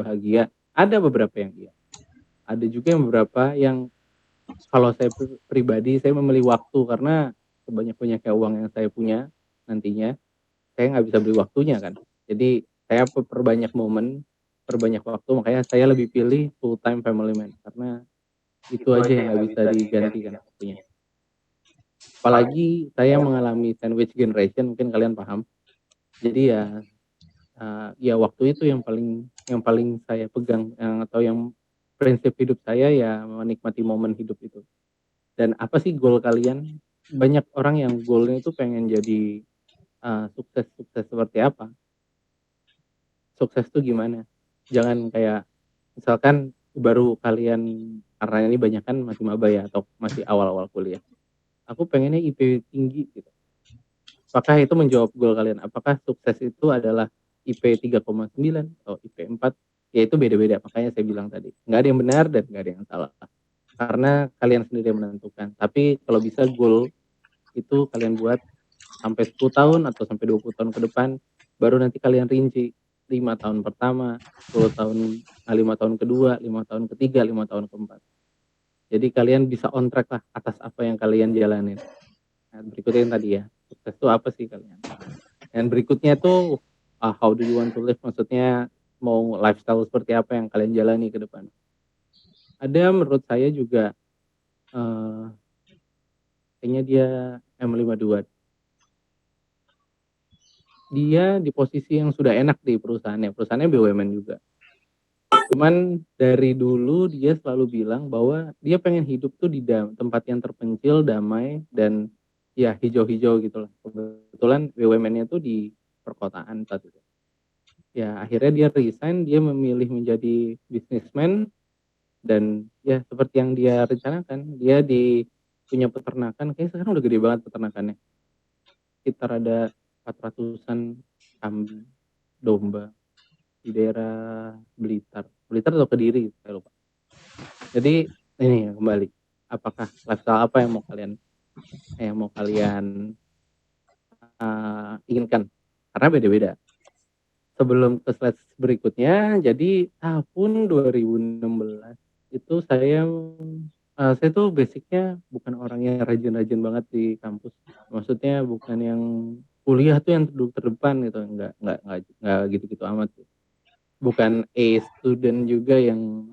bahagia. Ada beberapa yang iya, ada juga yang beberapa yang kalau saya pribadi saya memilih waktu karena sebanyak-banyaknya uang yang saya punya nantinya, saya nggak bisa beli waktunya kan. Jadi saya perbanyak momen, perbanyak waktu, makanya saya lebih pilih full time family man karena itu Itu aja aja yang yang nggak nggak bisa bisa digantikan digantikan. waktunya. Apalagi Apalagi saya mengalami sandwich generation, mungkin kalian paham. Jadi ya, ya waktu itu yang paling saya pegang, atau yang prinsip hidup saya ya menikmati momen hidup itu. Dan apa sih goal kalian? Banyak orang yang goal-nya itu pengen jadi, sukses seperti apa? Sukses tuh gimana? Jangan kayak misalkan baru kalian, karena ini banyak kan masih maba ya atau masih awal-awal kuliah, "Aku pengennya IP tinggi," gitu. Apakah itu menjawab goal kalian? Apakah sukses itu adalah IP 3,9 atau IP 4? Ya itu beda-beda, makanya saya bilang tadi, nggak ada yang benar dan nggak ada yang salah. Karena kalian sendiri yang menentukan. Tapi kalau bisa goal itu kalian buat sampai 10 tahun atau sampai 20 tahun ke depan, baru nanti kalian rinci 5 tahun pertama, 10 tahun, 5 tahun kedua, 5 tahun ketiga, 5 tahun keempat. Jadi kalian bisa on track lah atas apa yang kalian jalanin. Nah, berikutnya yang tadi ya, sukses itu apa sih kalian? Dan berikutnya tuh, how do you want to live? Maksudnya mau lifestyle seperti apa yang kalian jalani ke depan? Ada menurut saya juga, eee, kayaknya dia M52. Dia di posisi yang sudah enak di perusahaannya BUMN juga. Cuman dari dulu dia selalu bilang bahwa dia pengen hidup tuh di tempat yang terpencil, damai, dan ya hijau-hijau gitu lah. Kebetulan BUMN-nya tuh di perkotaan saat itu. Ya akhirnya dia resign, dia memilih menjadi businessman dan ya seperti yang dia rencanakan, dia punya peternakan, kayaknya sekarang udah gede banget peternakannya. Sekitar ada 400-an kambing, domba di daerah Blitar. Blitar atau Kediri, saya lupa. Jadi ini kembali, apakah lifestyle apa yang mau kalian inginkan? Karena beda-beda. Sebelum ke slide berikutnya, jadi tahun 2016 itu saya tuh basicnya bukan orang yang rajin-rajin banget di kampus. Maksudnya bukan yang kuliah tuh yang duduk terdepan gitu, enggak gitu-gitu amat sih. Bukan A student juga yang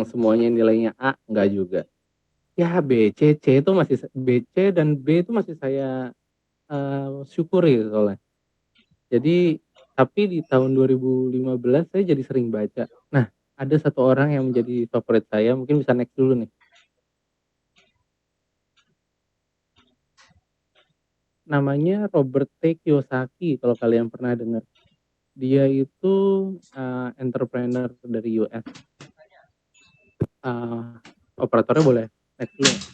semuanya nilainya A, enggak juga. Ya B, C itu masih B, C dan B itu masih saya syukuri soalnya. Jadi tapi di tahun 2015 saya jadi sering baca. Nah, ada satu orang yang menjadi favorit saya, mungkin bisa next dulu nih. Namanya Robert T. Kiyosaki kalau kalian pernah dengar. Dia itu entrepreneur dari US. Operatornya boleh next dulu nggak?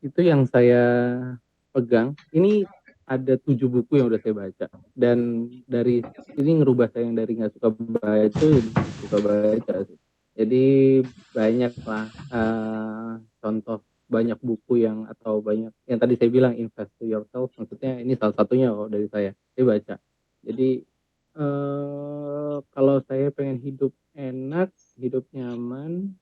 Itu yang saya pegang. Ini ada 7 buku yang udah saya baca. Dan dari ini ngerubah saya yang dari nggak suka baca jadi suka baca sih. Jadi banyak lah contoh banyak buku yang atau banyak yang tadi saya bilang invest to yourself, maksudnya ini salah satunya kok dari saya baca. Jadi kalau saya pengen hidup enak, hidup nyaman,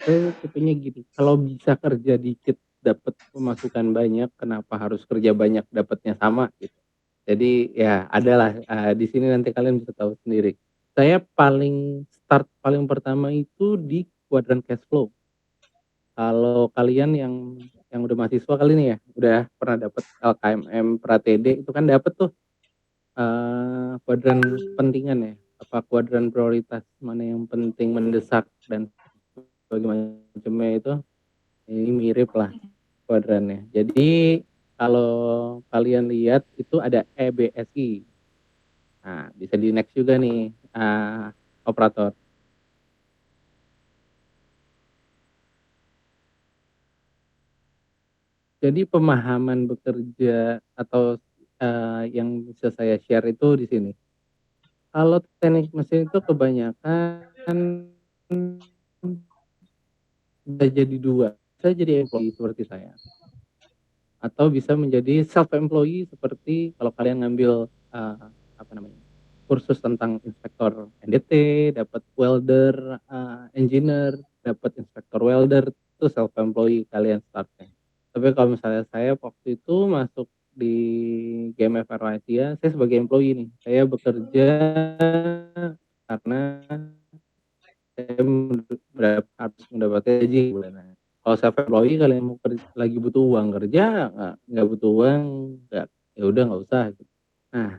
saya tipenya gini, kalau bisa kerja dikit dapat pemasukan banyak, kenapa harus kerja banyak dapatnya sama gitu. Jadi ya adalah di sini nanti kalian bisa tahu sendiri. Saya paling pertama itu di kuadran cash flow. Kalau kalian yang udah mahasiswa kali ini ya, udah pernah dapat LKMM Pratede itu kan dapat tuh kuadran kepentingan ya, apa kuadran prioritas, mana yang penting, mendesak dan sebagainya macamnya itu, ini mirip lah kuadrannya. Jadi kalau kalian lihat itu ada EBSI. Nah, bisa di next juga nih operator. Jadi pemahaman bekerja atau yang bisa saya share itu di sini. Kalau teknik mesin itu kebanyakan bisa jadi dua, bisa jadi employee seperti saya. atau bisa menjadi self employee seperti kalau kalian ngambil apa namanya, kursus tentang inspektor NDT, dapat welder, engineer, dapat inspektor welder, itu self employee kalian startnya. Tapi kalau misalnya saya waktu itu masuk di GMF Asia, saya sebagai employee nih, saya bekerja karena saya harus mendapatkan gaji bulanan. Kalau self employee kalian mau lagi butuh uang kerja, nggak butuh uang, nggak, ya udah nggak usah gitu. Nah,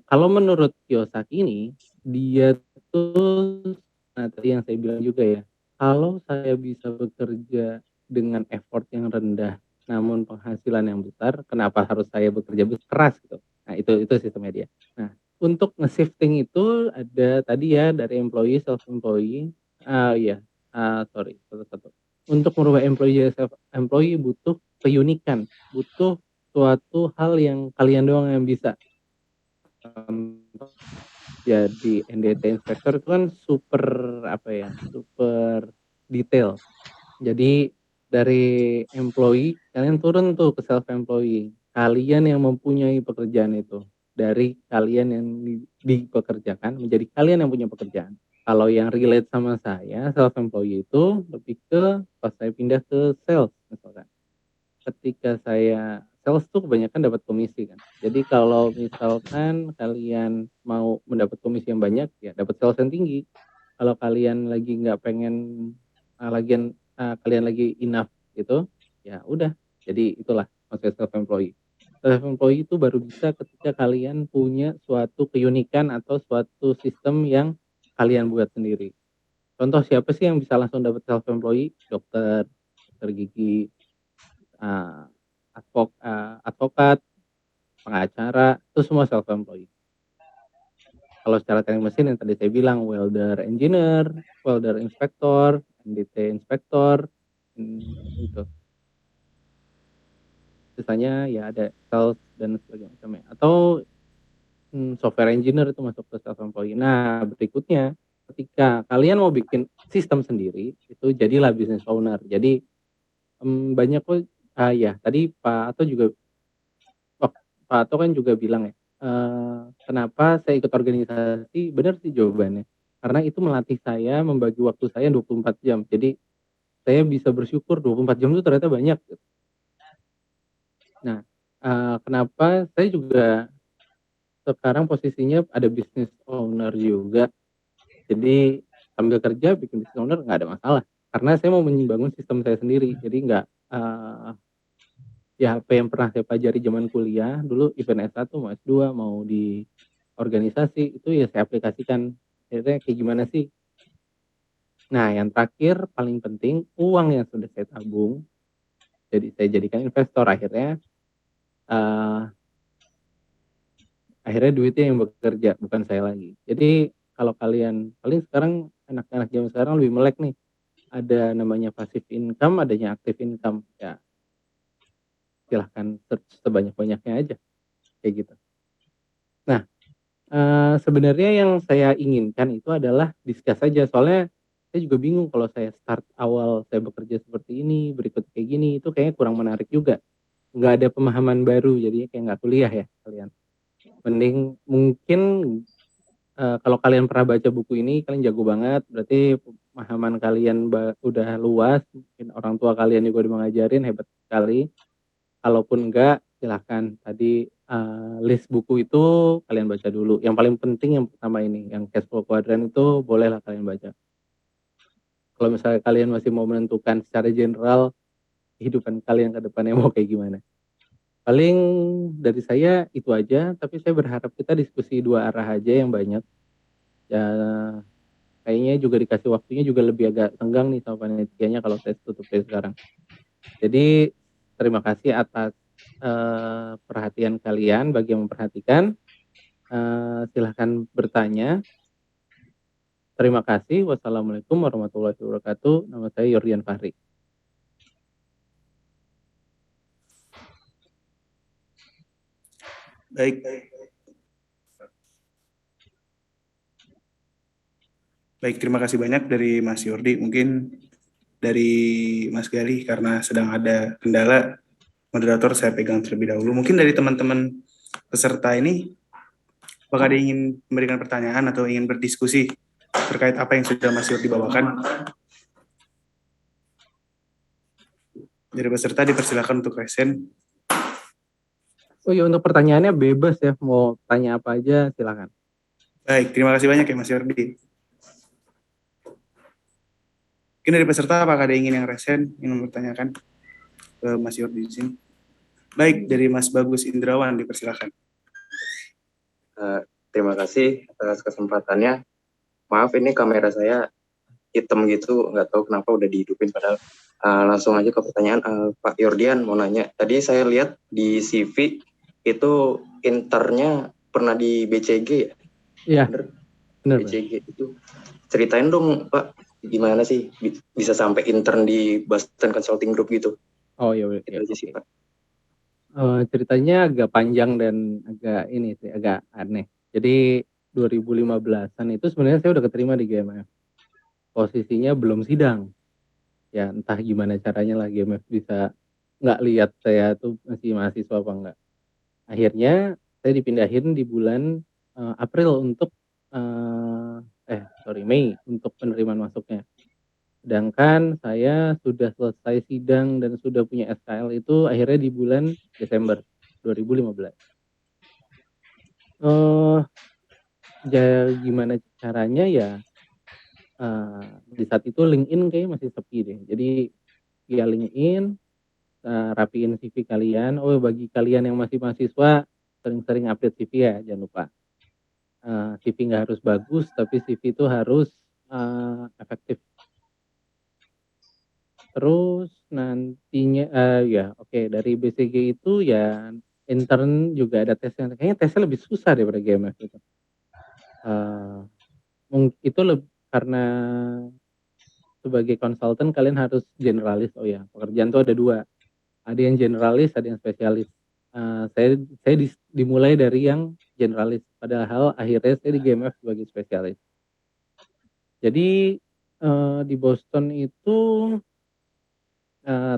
kalau menurut Kiyosaki ini, dia tuh, nah tadi yang saya bilang juga ya, kalau saya bisa bekerja dengan effort yang rendah, namun penghasilan yang besar, kenapa harus saya bekerja keras gitu. Nah itu sistemnya dia. Nah, untuk nge-shifting itu ada tadi ya dari employee, self employee, iya, sorry, satu-satu. Untuk merubah employee jadi self employee butuh keunikan, butuh suatu hal yang kalian doang yang bisa. Jadi NDT inspektor itu kan super apa ya, super detail. Jadi dari employee kalian turun tuh ke self employee. Kalian yang mempunyai pekerjaan itu. Dari kalian yang dipekerjakan menjadi kalian yang punya pekerjaan. Kalau yang relate sama saya self employee itu lebih ke pas saya pindah ke sales misalkan. Ketika saya sales tuh kebanyakan dapat komisi kan. Jadi kalau misalkan kalian mau mendapat komisi yang banyak, ya dapat sales yang tinggi. Kalau kalian lagi nggak pengen, kalian lagi enough gitu, ya udah. Jadi itulah maksud self employee. Self employee itu baru bisa ketika kalian punya suatu keunikan atau suatu sistem yang kalian buat sendiri. Contoh siapa sih yang bisa langsung dapat self employee? Dokter, dokter gigi, uh, advokat, pengacara, itu semua self employed. Kalau secara teknik mesin yang tadi saya bilang welder engineer, welder inspektor, NDT inspektor, itu. Sisanya ya ada sales dan sebagainya. Atau software engineer itu masuk ke self employed. Nah, berikutnya ketika kalian mau bikin sistem sendiri, itu jadilah business owner. Jadi banyak kok, ya tadi Pak Ato juga Pak Ato kan juga bilang ya, kenapa saya ikut organisasi, benar sih jawabannya. Karena itu melatih saya membagi waktu saya 24 jam. Jadi saya bisa bersyukur 24 jam itu ternyata banyak. Nah, kenapa saya juga sekarang posisinya ada business owner juga. Jadi sambil kerja bikin business owner nggak ada masalah. Karena saya mau membangun sistem saya sendiri. Jadi nggak, ya apa yang pernah saya pelajari zaman kuliah dulu event S1 mau S2 mau di organisasi itu ya saya aplikasikan akhirnya kayak gimana sih. Nah yang terakhir paling penting uang yang sudah saya tabung jadi saya jadikan investor akhirnya duitnya yang bekerja bukan saya lagi. Jadi kalau kalian paling sekarang anak-anak zaman sekarang lebih melek nih ada namanya passive income adanya active income ya silahkan search sebanyak-banyaknya aja kayak gitu. Nah, sebenarnya yang saya inginkan itu adalah discuss saja, soalnya saya juga bingung kalau saya start awal saya bekerja seperti ini, berikut kayak gini, itu kayaknya kurang menarik juga. Nggak ada pemahaman baru, jadinya kayak nggak kuliah ya kalian. Mending mungkin kalau kalian pernah baca buku ini, kalian jago banget, berarti pemahaman kalian udah luas, mungkin orang tua kalian juga udah ngajarin, hebat sekali. Kalaupun enggak, silahkan tadi list buku itu kalian baca dulu. Yang paling penting yang pertama ini, yang cash flow quadrant itu bolehlah kalian baca. Kalau misalnya kalian masih mau menentukan secara general kehidupan kalian ke depannya mau kayak gimana. Paling dari saya itu aja, tapi saya berharap kita diskusi dua arah aja yang banyak. Ya kayaknya juga dikasih waktunya juga lebih agak tenggang nih sama panitianya kalau saya tutup dari sekarang. Jadi terima kasih atas perhatian kalian bagi yang memperhatikan. Silahkan bertanya. Terima kasih. Wassalamualaikum warahmatullahi wabarakatuh. Nama saya Yordian Fahri. Baik. Baik, terima kasih banyak dari Mas Yordi. Mungkin dari Mas Galih karena sedang ada kendala, moderator saya pegang terlebih dahulu. Mungkin dari teman-teman peserta ini, apakah ada ingin memberikan pertanyaan atau ingin berdiskusi terkait apa yang sudah Mas Yordi bawakan? Dari peserta dipersilakan untuk resen. Oh iya, untuk pertanyaannya bebas ya, mau tanya apa aja silakan. Baik, terima kasih banyak ya Mas Yordi. Mungkin dari peserta apakah ada ingin yang resen, ingin bertanyakan ke Mas Yordi di sini? Baik, dari Mas Bagus Indrawan dipersilakan. Terima kasih atas kesempatannya. Maaf ini kamera saya hitam gitu, nggak tahu kenapa udah dihidupin padahal. Langsung aja ke pertanyaan. Pak Yordian mau nanya, tadi saya lihat di CV itu internnya pernah di BCG ya? Iya, benar. BCG itu ceritain dong Pak, gimana sih bisa sampai intern di Boston Consulting Group gitu? Oh iya, Itu aja sih Pak. ceritanya agak panjang dan agak ini sih, agak aneh. Jadi 2015-an itu sebenarnya saya udah keterima di GMF. Posisinya belum sidang. Ya entah gimana caranya lah GMF bisa nggak lihat saya tuh masih mahasiswa apa enggak. Akhirnya saya dipindahin di bulan April untuk Mei untuk penerimaan masuknya. Sedangkan saya sudah selesai sidang dan sudah punya SKL itu akhirnya di bulan Desember 2015. Gimana caranya ya, di saat itu LinkedIn kayaknya masih sepi deh. Jadi via LinkedIn, rapiin CV kalian. Oh bagi kalian yang masih mahasiswa, sering-sering update CV ya, jangan lupa. CV nggak harus bagus, tapi CV itu harus efektif. Terus nantinya dari BCG itu ya intern juga ada tesnya. Kayaknya tesnya lebih susah daripada GMF itu. Itu karena sebagai konsultan kalian harus generalis. Oh ya, pekerjaan tuh ada dua. Ada yang generalis, ada yang spesialis. Saya dimulai dari yang generalis. Padahal akhirnya saya di GMF sebagai spesialis. Jadi di Boston itu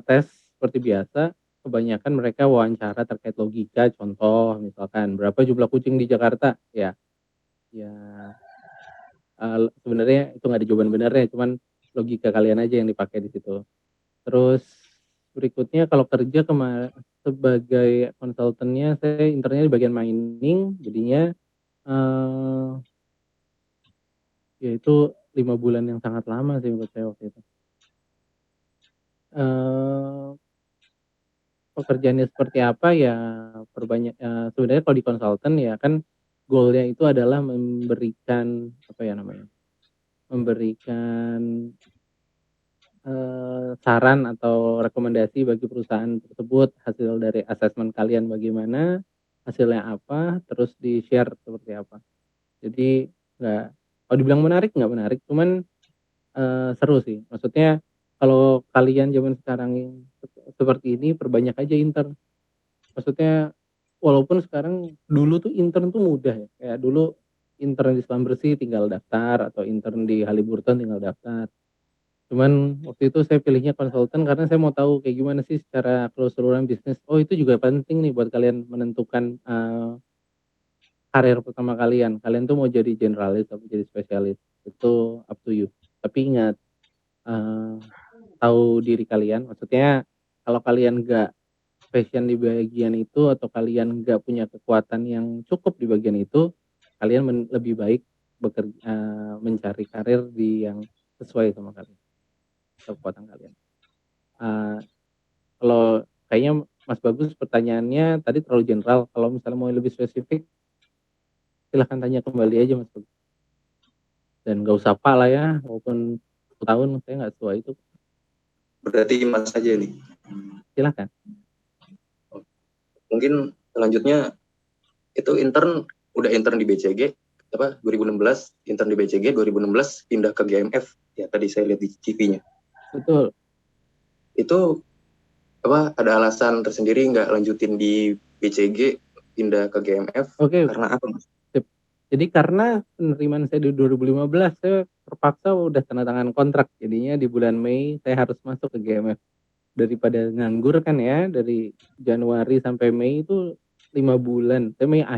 tes seperti biasa, kebanyakan mereka wawancara terkait logika, contoh misalkan berapa jumlah kucing di Jakarta, ya sebenarnya itu nggak ada jawaban benarnya, cuman logika kalian aja yang dipakai di situ. Terus berikutnya kalau kerja sebagai konsultannya, saya internnya di bagian mining, jadinya ya itu 5 bulan yang sangat lama sih menurut saya waktu itu. Pekerjaannya seperti apa ya perbanyak, sebenarnya kalau di konsultan ya kan goalnya itu adalah memberikan saran atau rekomendasi bagi perusahaan tersebut, hasil dari asesmen kalian bagaimana, hasilnya apa, terus di-share seperti apa. Jadi kalau dibilang menarik nggak menarik, cuman seru sih. Maksudnya kalau kalian zaman sekarang seperti ini, perbanyak aja intern. Maksudnya walaupun sekarang, dulu tuh intern tuh mudah ya, kayak dulu intern di Selam Bersih tinggal daftar, atau intern di Haliburton tinggal daftar. Cuman waktu itu saya pilihnya konsultan karena saya mau tahu kayak gimana sih secara keseluruhan bisnis. Oh itu juga penting nih buat kalian menentukan karir pertama kalian. Kalian tuh mau jadi generalis atau jadi spesialis, itu up to you. Tapi ingat, tahu diri kalian, maksudnya kalau kalian nggak passion di bagian itu, atau kalian nggak punya kekuatan yang cukup di bagian itu, kalian lebih baik mencari karir yang sesuai sama kalian, kekuatan kalian. Kalau kayaknya Mas Bagus pertanyaannya tadi terlalu general. Kalau misalnya mau lebih spesifik, silahkan tanya kembali aja Mas Bagus. Dan nggak usah Pak lah ya, walaupun 10 tahun saya nggak tua itu. Berarti Mas aja nih. Silahkan. Mungkin selanjutnya itu udah intern di BCG 2016, intern di BCG 2016 pindah ke GMF ya, tadi saya lihat di CV-nya. Betul. Itu ada alasan tersendiri nggak lanjutin di BCG pindah ke GMF? Oke. Karena apa Mas? Jadi karena penerimaan saya di 2015, saya terpaksa udah tanda tangan kontrak, jadinya di bulan Mei saya harus masuk ke GMF. daripada nganggur kan ya, dari Januari sampai Mei itu 5 bulan, Mei